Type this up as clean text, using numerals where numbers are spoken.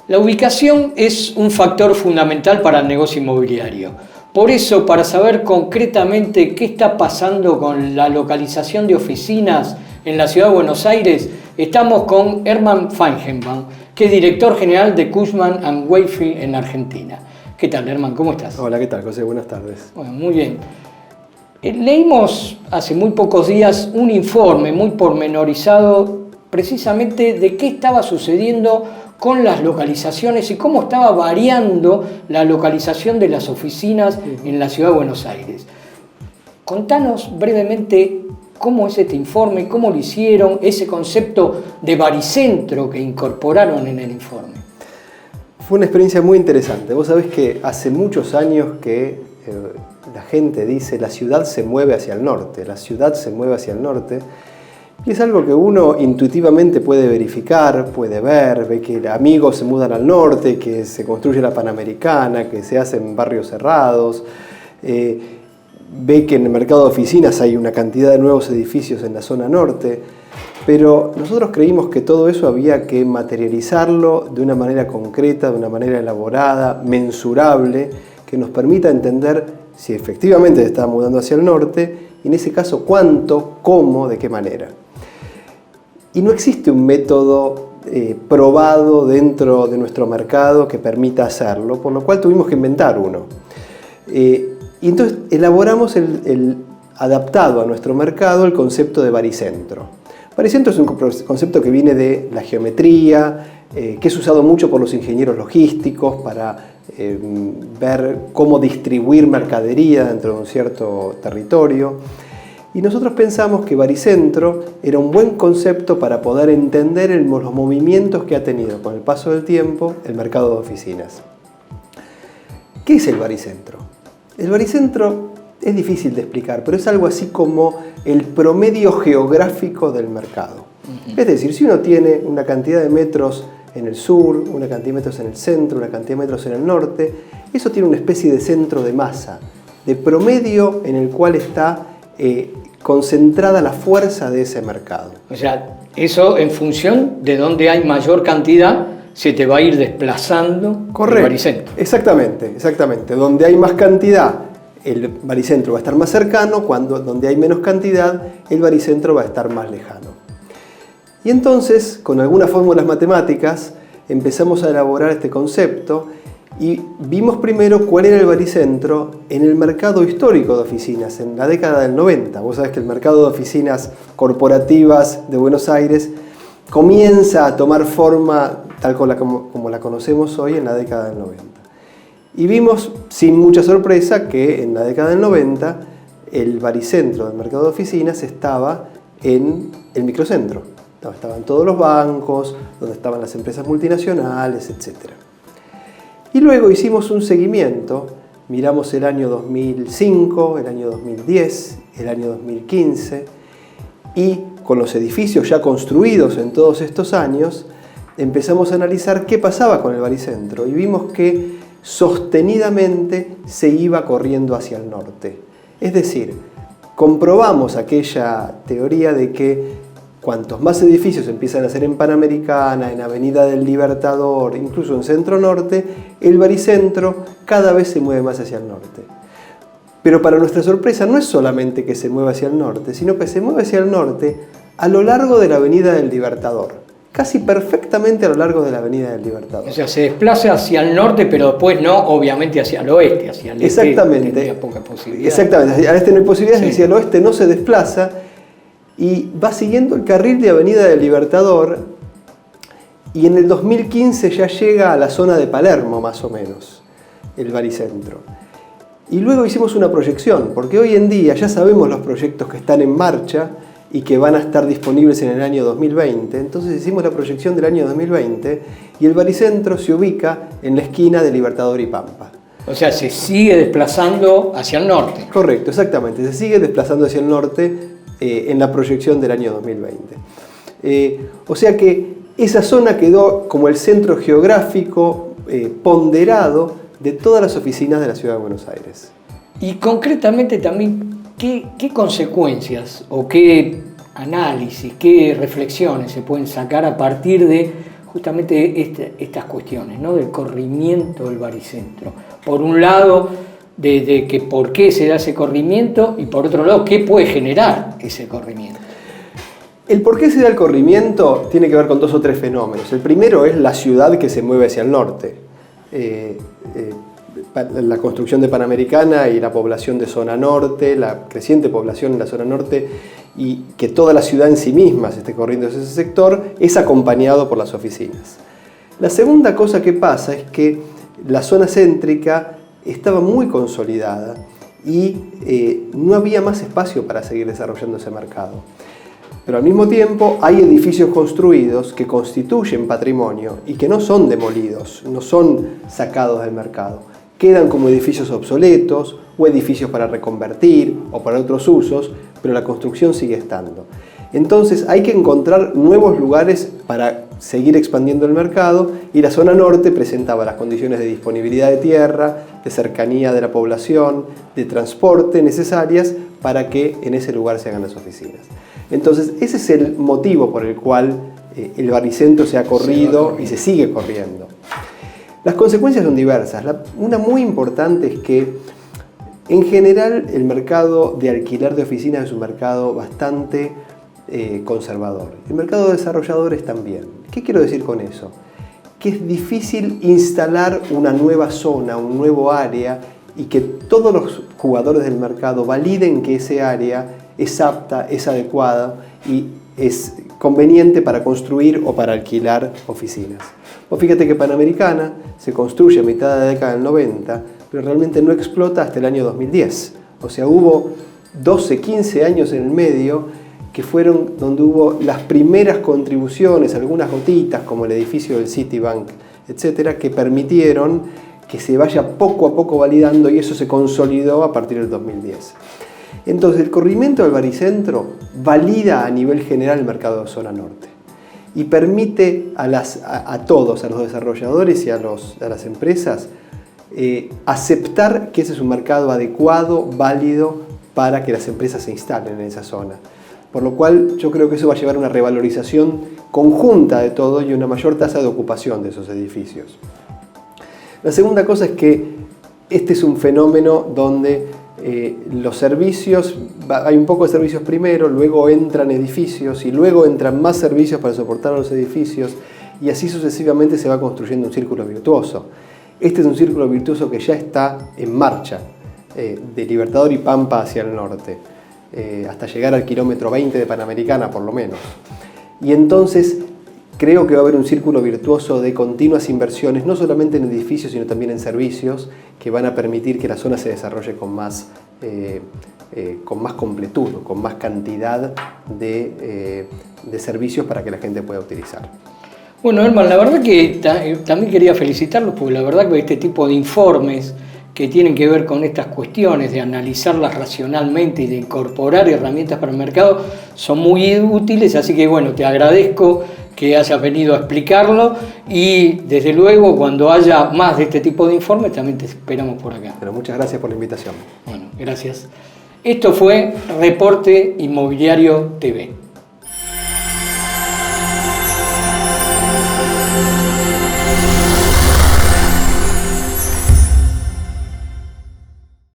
La ubicación es un factor fundamental para el negocio inmobiliario. Por eso, para saber concretamente qué está pasando con la localización de oficinas en la Ciudad de Buenos Aires, estamos con Herman Feigenbaum, que es director general de Cushman & Wakefield en Argentina. ¿Qué tal, Herman? ¿Cómo estás? Hola, ¿qué tal, José? Buenas tardes. Bueno, muy bien. Leímos hace muy pocos días un informe muy pormenorizado precisamente de qué estaba sucediendo con las localizaciones y cómo estaba variando la localización de las oficinas en la Ciudad de Buenos Aires. Contanos brevemente cómo es este informe, cómo lo hicieron, ese concepto de baricentro que incorporaron en el informe. Fue una experiencia muy interesante. Vos sabés que hace muchos años que la gente dice la ciudad se mueve hacia el norte, la ciudad se mueve hacia el norte. Y es algo que uno intuitivamente puede verificar, puede ver, ve que amigos se mudan al norte, que se construye la Panamericana, que se hacen barrios cerrados, ve que en el mercado de oficinas hay una cantidad de nuevos edificios en la zona norte, pero nosotros creímos que todo eso había que materializarlo de una manera concreta, de una manera elaborada, mensurable, que nos permita entender si efectivamente se está mudando hacia el norte, y en ese caso cuánto, cómo, de qué manera. Y no existe un método probado dentro de nuestro mercado que permita hacerlo, por lo cual tuvimos que inventar uno. Y entonces elaboramos adaptado a nuestro mercado el concepto de baricentro. Baricentro es un concepto que viene de la geometría, que es usado mucho por los ingenieros logísticos para ver cómo distribuir mercadería dentro de un cierto territorio. Y nosotros pensamos que baricentro era un buen concepto para poder entender los movimientos que ha tenido con el paso del tiempo el mercado de oficinas. ¿Qué es el baricentro? El baricentro es difícil de explicar, pero es algo así como el promedio geográfico del mercado. Es decir, si uno tiene una cantidad de metros en el sur, una cantidad de metros en el centro, una cantidad de metros en el norte, eso tiene una especie de centro de masa, de promedio en el cual está concentrada la fuerza de ese mercado. O sea, eso en función de donde hay mayor cantidad se te va a ir desplazando. Correcto. El baricentro. Exactamente. Donde hay más cantidad, el baricentro va a estar más cercano, donde hay menos cantidad, el baricentro va a estar más lejano. Y entonces, con algunas fórmulas matemáticas, empezamos a elaborar este concepto y vimos primero cuál era el baricentro en el mercado histórico de oficinas, en la década del 90. Vos sabés que el mercado de oficinas corporativas de Buenos Aires comienza a tomar forma tal como la conocemos hoy en la década del 90. Y vimos, sin mucha sorpresa, que en la década del 90 el baricentro del mercado de oficinas estaba en el microcentro. Estaban todos los bancos, donde estaban las empresas multinacionales, etc. Y luego hicimos un seguimiento, miramos el año 2005, el año 2010, el año 2015, y con los edificios ya construidos en todos estos años, empezamos a analizar qué pasaba con el baricentro y vimos que sostenidamente se iba corriendo hacia el norte. Es decir, comprobamos aquella teoría de que cuantos más edificios empiezan a hacer en Panamericana, en Avenida del Libertador, incluso en Centro Norte, el baricentro cada vez se mueve más hacia el norte. Pero para nuestra sorpresa no es solamente que se mueva hacia el norte, sino que se mueve hacia el norte a lo largo de la Avenida del Libertador, casi perfectamente a lo largo de la Avenida del Libertador. O sea, se desplaza hacia el norte, pero después no, obviamente, hacia el oeste, hacia el este. Exactamente. Tendría poca posibilidad. Exactamente, al este no hay posibilidades, Sí. hacia el oeste no se desplaza y va siguiendo el carril de Avenida del Libertador y en el 2015 ya llega a la zona de Palermo, más o menos, el baricentro. Y luego hicimos una proyección, porque hoy en día ya sabemos los proyectos que están en marcha y que van a estar disponibles en el año 2020. Entonces hicimos la proyección del año 2020 y el baricentro se ubica en la esquina de Libertador y Pampa. O sea, se sigue desplazando hacia el norte. Correcto, exactamente. Se sigue desplazando hacia el norte en la proyección del año 2020. O sea que esa zona quedó como el centro geográfico ponderado de todas las oficinas de la Ciudad de Buenos Aires. Y concretamente también, ¿qué consecuencias o qué análisis, qué reflexiones se pueden sacar a partir de justamente estas cuestiones, ¿no? Del corrimiento del baricentro. Por un lado, de que por qué se da ese corrimiento y por otro lado, qué puede generar ese corrimiento. El por qué se da el corrimiento tiene que ver con 2 o 3 fenómenos. El primero es la ciudad que se mueve hacia el norte. La construcción de Panamericana y la población de zona norte, la creciente población en la zona norte y que toda la ciudad en sí misma se esté corriendo hacia ese sector, es acompañado por las oficinas. La segunda cosa que pasa es que la zona céntrica estaba muy consolidada y no había más espacio para seguir desarrollando ese mercado. Pero al mismo tiempo hay edificios construidos que constituyen patrimonio y que no son demolidos, no son sacados del mercado. Quedan como edificios obsoletos o edificios para reconvertir o para otros usos, pero la construcción sigue estando. Entonces hay que encontrar nuevos lugares para seguir expandiendo el mercado y la zona norte presentaba las condiciones de disponibilidad de tierra, de cercanía de la población, de transporte necesarias para que en ese lugar se hagan las oficinas. Entonces ese es el motivo por el cual el baricentro se ha corrido y se sigue corriendo. Las consecuencias son diversas. Una muy importante es que en general el mercado de alquiler de oficinas es un mercado bastante conservador. El mercado de desarrolladores también. ¿Qué quiero decir con eso? Que es difícil instalar una nueva zona, un nuevo área y que todos los jugadores del mercado validen que ese área es apta, es adecuada y es conveniente para construir o para alquilar oficinas. Vos fíjate que Panamericana se construye a mitad de la década del 90, pero realmente no explota hasta el año 2010. O sea, hubo 12, 15 años en el medio que fueron donde hubo las primeras contribuciones, algunas gotitas como el edificio del Citibank, etcétera, que permitieron que se vaya poco a poco validando y eso se consolidó a partir del 2010. Entonces el corrimiento del baricentro valida a nivel general el mercado de zona norte y permite a todos, a los desarrolladores y a las empresas, aceptar que ese es un mercado adecuado, válido para que las empresas se instalen en esa zona. Por lo cual yo creo que eso va a llevar a una revalorización conjunta de todo y una mayor tasa de ocupación de esos edificios. La segunda cosa es que este es un fenómeno donde los servicios, hay un poco de servicios primero, luego entran edificios y luego entran más servicios para soportar a los edificios y así sucesivamente se va construyendo un círculo virtuoso. Este es un círculo virtuoso que ya está en marcha, de Libertador y Pampa hacia el norte, hasta llegar al kilómetro 20 de Panamericana por lo menos. Y entonces creo que va a haber un círculo virtuoso de continuas inversiones, no solamente en edificios, sino también en servicios, que van a permitir que la zona se desarrolle con más completud, con más cantidad de servicios para que la gente pueda utilizar. Bueno, Herman, la verdad que también quería felicitarlos, porque la verdad que este tipo de informes que tienen que ver con estas cuestiones, de analizarlas racionalmente y de incorporar herramientas para el mercado, son muy útiles, así que bueno, te agradezco que hayas venido a explicarlo y desde luego cuando haya más de este tipo de informes también te esperamos por acá. Pero muchas gracias por la invitación. Bueno, gracias. Esto fue Reporte Inmobiliario TV.